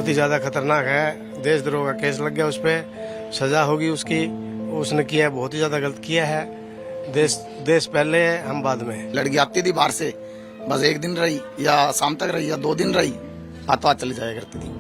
बहुत ही ज्यादा खतरनाक है। देशद्रोह का केस लग गया, उस पर सजा होगी उसकी। उसने किया है, बहुत ही ज्यादा गलत किया है। देश पहले है, हम बाद में। लड़की आती थी बाहर से, बस एक दिन रही या शाम तक रही या 2 दिन रही, हाथों हाथ चली जाया करती थी।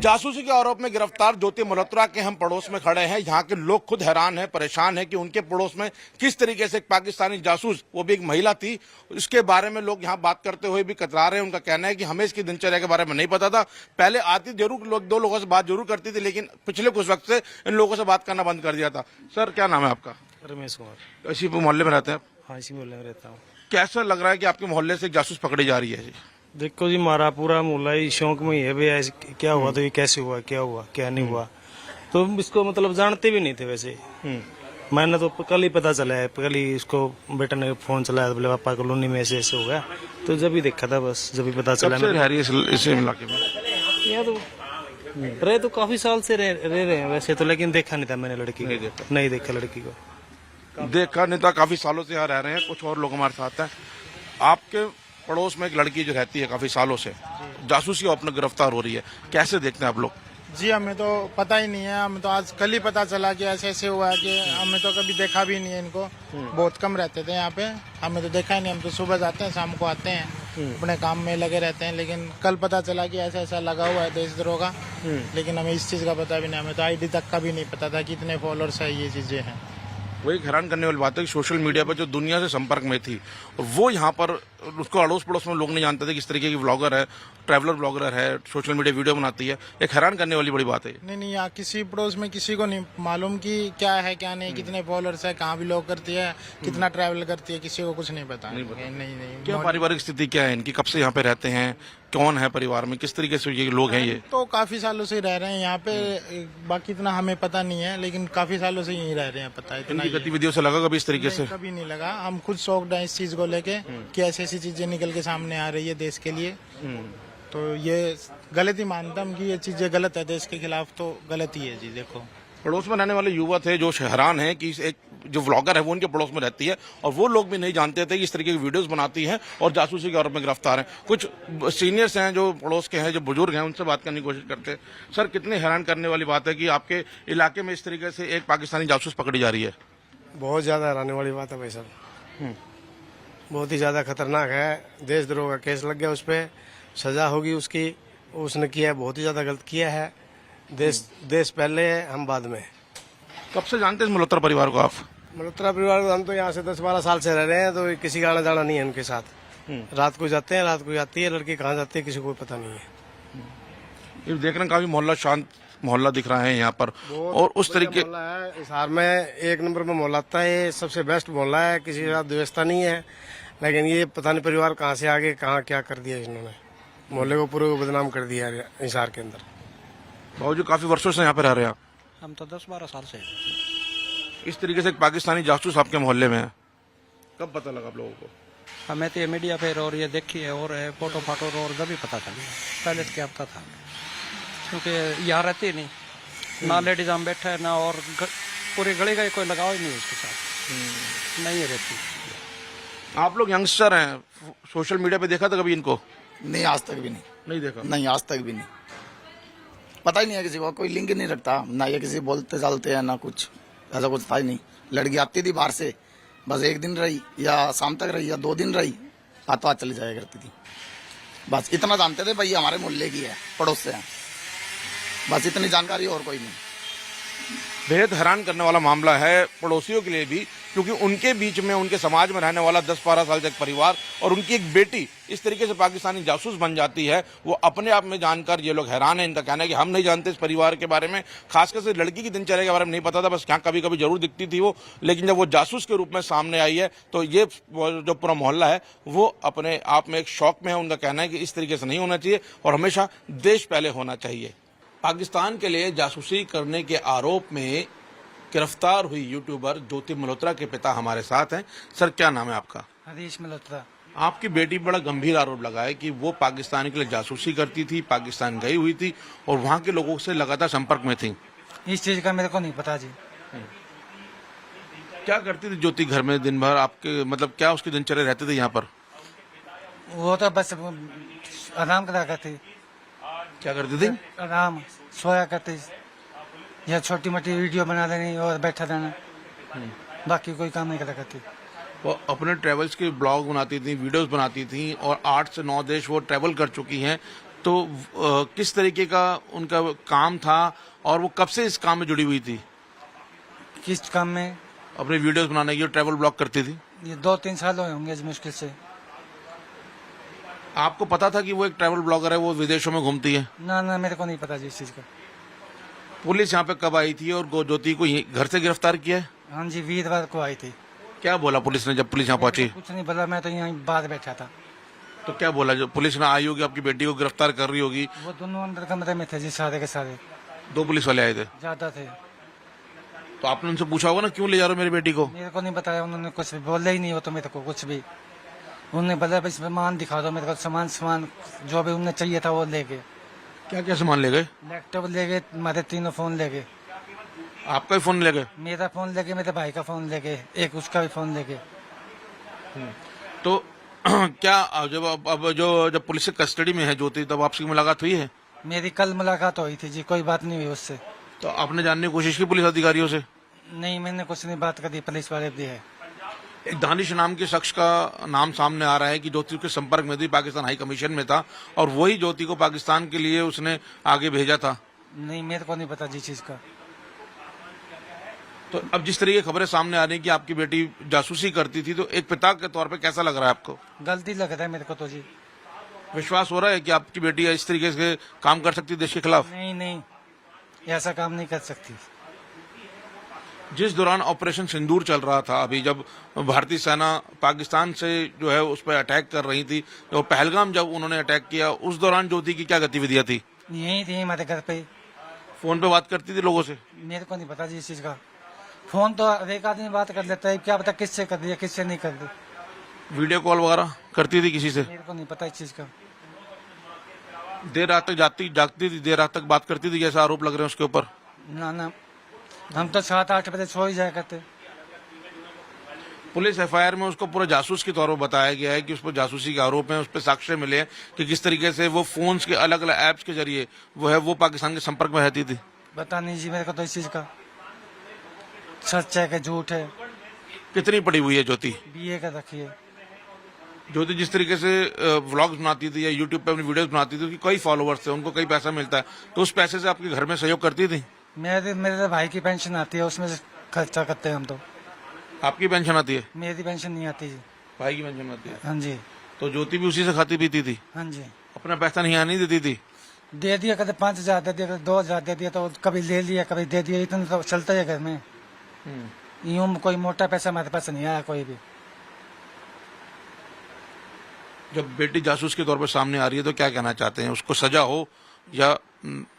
जासूसी के आरोप में गिरफ्तार ज्योति मल्होत्रा के हम पड़ोस में खड़े हैं। यहाँ के लोग खुद हैरान हैं, परेशान हैं कि उनके पड़ोस में किस तरीके से एक पाकिस्तानी जासूस, वो भी एक महिला थी, इसके बारे में लोग यहाँ बात करते हुए भी कतरा रहे हैं। उनका कहना है कि हमें इसकी दिनचर्या के बारे में नहीं पता था। पहले आती जरूर लोग, 2 लोगों से बात जरूर करती थी, लेकिन पिछले कुछ वक्त से इन लोगों से बात करना बंद कर दिया था। सर, क्या नाम है आपका? रमेश कुमार। इसी मोहल्ले में रहते हैं? हाँ, इसी मोहल्ले में रहता हूँ। कैसा लग रहा है कि आपके मोहल्ले से एक जासूस पकड़ी जा रही है जी? देखो जी, हमारा पूरा मोहल्ला ही शौक में ही है भैया, क्या हुआ तो ये कैसे हुआ, क्या हुआ क्या नहीं हुआ, तो इसको मतलब जानते भी नहीं थे वैसे। मैंने तो कल ही पता चला है, कल ही इसको बेटा ने फोन चलाया, बोले पापा कॉलोनी में ऐसे ऐसे हो गया, तो जब ही देखा था, बस जब ही पता चला। रह रही है इस इलाके में? यहाँ तो रहे तो काफी साल से रह रहे हैं वैसे तो, लेकिन देखा नहीं था मैंने लड़की को, नहीं देखा लड़की को, देखा नहीं था। काफी सालों से यहाँ रह रहे हैं। कुछ और लोग हमारे साथ हैं। आपके पड़ोस में एक लड़की जो रहती है काफी सालों से, जासूसी अपने गिरफ्तार हो रही है, कैसे देखते हैं आप लोग? जी, हमें तो पता ही नहीं है। हमें तो आज कल ही पता चला कि ऐसे ऐसे हुआ है, कि हमें तो कभी देखा भी नहीं है इनको। बहुत कम रहते थे यहाँ पे, हमें तो देखा ही नहीं। हम तो सुबह जाते हैं, शाम को आते हैं, अपने काम में लगे रहते हैं। लेकिन कल पता चला कि ऐसा ऐसा लगा हुआ है देशद्रोह का, लेकिन हमें इस चीज का पता भी नहीं। हमें तो आईडी तक का भी नहीं पता था कि इतने फॉलोअर्स है, ये चीजें हैं। वही हैरान करने वाली बात है कि सोशल मीडिया पर जो दुनिया से संपर्क में थी, वो यहाँ पर उसको अड़ोस पड़ोस में लोग नहीं जानते थे किस तरीके की व्लॉगर है, ट्रैवलर ब्लॉगर है, सोशल मीडिया वीडियो बनाती है। एक हैरान करने वाली बड़ी बात है। नहीं, यहाँ किसी पड़ोस में किसी को नहीं मालूम कि क्या है क्या नहीं, कितने फॉलोअर्स है, कहाँ बिलोंग करती है, कितना ट्रैवल करती है, किसी को कुछ नहीं पता। नहीं। क्या पारिवारिक स्थिति क्या है इनकी? कब से यहाँ पे रहते हैं? कौन है परिवार में? किस तरीके से ये लोग हैं? ये तो काफी सालों से रह रहे हैं यहाँ पे, बाकी इतना हमें पता नहीं है, लेकिन काफी सालों से यहीं रह रहे हैं। पता है इतना इनकी गतिविधियों से लगा कभी इस तरीके से? कभी नहीं लगा। हम खुद शौक है इस चीज को लेके कि ऐसी ऐसी चीजें निकल के सामने आ रही है देश के लिए, तो ये गलत ही मानता हूँ कि ये चीजें गलत है, देश के खिलाफ तो गलत ही है जी। देखो, पड़ोस में रहने वाले युवा थे जो हैरान है कि एक जो व्लॉगर है वो उनके पड़ोस में रहती है, और वो लोग भी नहीं जानते थे कि इस तरीके की वीडियोस बनाती हैं और जासूसी के आरोप में गिरफ्तार हैं। कुछ सीनियर्स हैं जो पड़ोस के हैं, जो बुजुर्ग हैं, उनसे बात करने की कोशिश करते हैं। सर, कितनी हैरान करने वाली बात है कि आपके इलाके में इस तरीके से एक पाकिस्तानी जासूस पकड़ी जा रही है। बहुत ज्यादा हैरानी वाली बात है भाई साहब, बहुत ही ज्यादा खतरनाक है। देशद्रोह का केस लग गया, उस पर सजा होगी उसकी। उसने किया है, बहुत ही ज्यादा गलत किया है। देश पहले है, हम बाद में। कब से जानते हैं इस मल्होत्रा परिवार को आप? मल्होत्रा परिवार को हम तो यहाँ से 10-12 साल से रह रहे हैं, तो किसी का आना जाना नहीं है उनके साथ। रात को जाते हैं, रात को जाती है लड़की, कहाँ जाती है किसी को पता नहीं है। ये देख रहे हैं काफी मोहल्ला शांत मोहल्ला दिख रहा है यहाँ पर, और उस तरीके मोहल्ला है इस हार में, 1 नंबर में मोहल्ला आता है। ये सबसे बेस्ट मोहल्ला है, किसी के साथ व्यवस्था नहीं है। लेकिन ये पता नहीं परिवार कहाँ से आगे कहाँ क्या कर दिया इन्होंने, मोहल्ले को पूरे को बदनाम कर दिया हिसार के अंदर। भाजी काफी वर्षों से यहाँ पे रह रहे हैं? हम तो 10-12 साल से। इस तरीके से एक पाकिस्तानी जासूस आपके मोहल्ले में है, कब पता लगा आप लोगों को? हमें तो ये मीडिया पे और ये देखी है और फोटो फाटो और जब भी पता चला। पहले से क्या पता था, क्योंकि यहाँ रहती नहीं ना, लेडीज हम बैठा है ना, और पूरे गली का कोई लगाव ही नहीं है उसके साथ, नहीं रहती। आप लोग यंगस्टर हैं, सोशल मीडिया पे देखा था कभी इनको? नहीं, आज तक भी नहीं। नहीं देखा? नहीं, आज तक भी नहीं, पता ही नहीं है किसी को, कोई लिंक नहीं रखता ना, ये किसी बोलते चलते हैं ना कुछ, ऐसा कुछ था ही नहीं। लड़की आती थी बाहर से, बस एक दिन रही या शाम तक रही या 2 दिन रही, हाथों हाथ चली जाया करती थी। बस इतना जानते थे भाई हमारे मोहल्ले की है, पड़ोस से है, बस इतनी जानकारी और कोई नहीं। बेहद हैरान करने वाला मामला है पड़ोसियों के लिए भी, क्योंकि उनके बीच में, उनके समाज में रहने वाला 10-12 साल तक परिवार और उनकी एक बेटी इस तरीके से पाकिस्तानी जासूस बन जाती है, वो अपने आप में जानकर ये लोग हैरान हैं। इनका कहना है कि हम नहीं जानते इस परिवार के बारे में, खासकर से लड़की की दिनचर्या के बारे में नहीं पता था, बस यहाँ कभी कभी जरूर दिखती थी वो, लेकिन जब वो जासूस के रूप में सामने आई है तो ये जो पूरा मोहल्ला है वो अपने आप में एक शौक में है। उनका कहना है कि इस तरीके से नहीं होना चाहिए और हमेशा देश पहले होना चाहिए। पाकिस्तान के लिए जासूसी करने के आरोप में गिरफ्तार हुई यूट्यूबर ज्योति मल्होत्रा के पिता हमारे साथ हैं। सर, क्या नाम है आपका? हरीश मल्होत्रा। आपकी बेटी पर बड़ा गंभीर आरोप लगा है कि वो पाकिस्तान के लिए जासूसी करती थी, पाकिस्तान गई हुई थी और वहां के लोगों से लगातार संपर्क में थी। इस चीज का मेरे को नहीं पता जी। क्या करती थी ज्योति घर में दिन भर? आपके मतलब क्या उसकी दिनचर्या रहती थी यहाँ पर? वो तो बस आराम करा करती, क्या करती थी? आराम सोया करती, या छोटी मोटी वीडियो बना देनी और बैठा रहना, बाकी कोई काम नहीं करा करती। वो अपने ट्रेवल्स के ब्लॉग बनाती थी, वीडियोस बनाती थी और 8 से 9 देश वो ट्रेवल कर चुकी हैं। तो किस तरीके का उनका काम था और वो कब से इस काम में जुड़ी हुई थी? किस काम में? अपने वीडियोस बनाने की, ट्रेवल ब्लॉग करती थी। ये 2-3 साल हुए होंगे मुश्किल से। आपको पता था कि वो एक ट्रैवल ब्लॉगर है, वो विदेशों में घूमती है? ना मेरे को नहीं पता जी इस चीज का। पुलिस यहाँ पे कब आई थी और ज्योति को घर से गिरफ्तार किया है? हाँ जी, वीरवार को आई थी। क्या बोला पुलिस ने जब पुलिस यहाँ पहुंची? कुछ नहीं बोला, मैं तो यहाँ बाहर बैठा था। तो क्या बोला? जब पुलिस ने आई होगी, आपकी बेटी को गिरफ्तार कर रही होगी, वो दोनों अंदर कमरे में थे जी, सारे के सारे। 2 पुलिस वाले आए थे, ज्यादा थे। तो आपने उनसे पूछा होगा ना क्यों ले जा रहे हो मेरी बेटी को? मेरे को नहीं बताया उन्होंने, कुछ भी बोला ही नहीं हो तो मेरे को कुछ भी। उन्होंने बोला बस सामान दिखा दो मेरे को, सामान जो भी उन्हें चाहिए था वो ले गए। क्या क्या सामान ले गए? लैपटॉप ले गए, हमारे 3 फोन ले गए। आपका ही फोन ले गए? मेरा फोन ले गए, मेरे भाई का फोन ले गए, एक उसका भी फोन ले गए। तो क्या जब पुलिस की कस्टडी में है ज्योति, तब आपसे मुलाकात हुई है? मेरी कल मुलाकात हुई थी जी, कोई बात नहीं हुई उससे। तो आपने जानने की कोशिश की पुलिस अधिकारियों से? नहीं, मैंने कुछ नहीं बात करी, पुलिस वाले भी है। एक दानिश नाम के शख्स का नाम सामने आ रहा है कि ज्योति के संपर्क में थी, पाकिस्तान हाई कमीशन में था और वही ज्योति को पाकिस्तान के लिए उसने आगे भेजा था। नहीं, मेरे को नहीं पता जी चीज का। तो अब जिस तरीके खबरें सामने आ रही हैं कि आपकी बेटी जासूसी करती थी, तो एक पिता के तौर पे कैसा लग रहा है आपको? गलती लग रहा है मेरे को तो जी। विश्वास हो रहा है कि आपकी बेटी इस तरीके से काम कर सकती है देश के खिलाफ? नहीं, ऐसा काम नहीं कर सकती। जिस दौरान ऑपरेशन सिंदूर चल रहा था, अभी जब भारतीय सेना पाकिस्तान से जो है उस पर अटैक कर रही थी, तो पहलगाम जब उन्होंने अटैक किया, उस दौरान ज्योति की क्या गतिविधियां थी? यही थी हमारे घर पे। फोन पे बात करती थी लोगों से? मेरे को नहीं पता जी इस चीज का। फोन तो एक आदमी बात कर लेता है, क्या पता किससे कर दिया किससे नहीं कर दी। वीडियो कॉल वगैरह करती थी किसी से? मेरे को नहीं पता इस चीज का। देर रात तक जागती थी, देर रात तक बात करती थी, जैसा आरोप लग रहे हैं उसके ऊपर? ना, हम तो 7-8 बजे सो ही जाया करते। पुलिस एफआईआर में उसको पूरा जासूस के तौर पर बताया गया है कि उस पर जासूसी के आरोप हैं, उस पर साक्ष्य मिले हैं कि किस तरीके से वो फोन्स के अलग अलग ऐप्स के जरिए वो पाकिस्तान के संपर्क में रहती थी। पता नहीं जी मेरे को तो इस चीज का, सच है कि झूठ है। कितनी पड़ी हुई है ज्योति? BA का रखिए। ज्योति जिस तरीके से व्लॉग्स बनाती थी या यूट्यूब पे अपनी वीडियोस बनाती थी, उसकी कई फॉलोअर्स थे, उनको कई पैसा मिलता है, तो उस पैसे से आपके घर में सहयोग करती थी? मेरे भाई की पेंशन आती है, उसमें से खर्चा करते हैं हम तो। आपकी पेंशन आती है? मेरी पेंशन नहीं आती जी। भाई की पेंशन आती है? हाँ जी। तो ज्योति भी उसी से खाती पीती थी? हाँ जी। अपना पैसा नहीं आने देती थी? दे दिया, कभी 5,000 दे दिया, कभी 2,000 दे दिया, तो कभी ले लिया कभी दे दिया, इतना तो चलता है घर में। यूं कोई मोटा पैसा हमारे पास नहीं आया कोई भी। जब बेटी जासूस के तौर पर सामने आ रही है तो क्या कहना चाहते हैं? उसको सजा हो या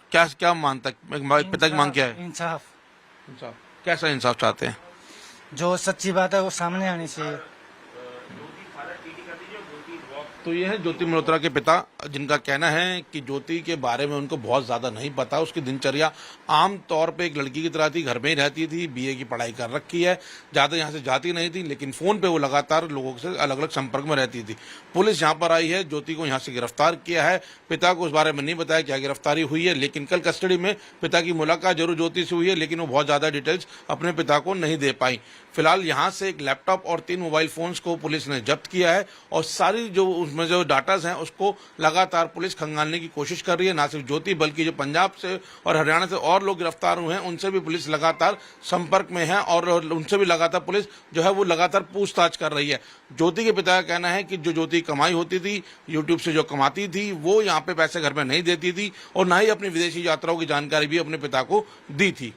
क्या मानता है पिता की मांग क्या है? इंसाफ। कैसा इंसाफ चाहते हैं? जो सच्ची बात है वो सामने आनी चाहिए। तो ये है ज्योति मल्होत्रा के पिता, जिनका कहना है कि ज्योति के बारे में उनको बहुत ज्यादा नहीं पता। उसकी दिनचर्या आम तौर पे एक लड़की की तरह थी, घर में ही रहती थी, BA की पढ़ाई कर रखी है, ज्यादा यहाँ से जाती नहीं थी, लेकिन फोन पे वो लगातार लोगों से अलग अलग संपर्क में रहती थी। पुलिस यहाँ पर आई है, ज्योति को यहाँ से गिरफ्तार किया है। पिता को उस बारे में नहीं बताया क्या गिरफ्तारी हुई है, लेकिन कल कस्टडी में पिता की मुलाकात जरूर ज्योति से हुई है, लेकिन वो बहुत ज्यादा डिटेल्स अपने पिता को नहीं दे पाई। फिलहाल यहाँ से एक लैपटॉप और 3 मोबाइल फोन्स को पुलिस ने जब्त किया है और सारी जो उसमें जो डाटाज हैं उसको लगातार पुलिस खंगालने की कोशिश कर रही है। ना सिर्फ ज्योति बल्कि जो पंजाब से और हरियाणा से और लोग गिरफ्तार हुए हैं उनसे भी पुलिस लगातार संपर्क में है और उनसे भी लगातार पुलिस जो है वो लगातार पूछताछ कर रही है। ज्योति के पिता का कहना है कि जो ज्योति कमाई होती थी यूट्यूब से, जो कमाती थी, वो यहाँ पे पैसे घर में नहीं देती थी और ना ही अपनी विदेशी यात्राओं की जानकारी भी अपने पिता को दी थी।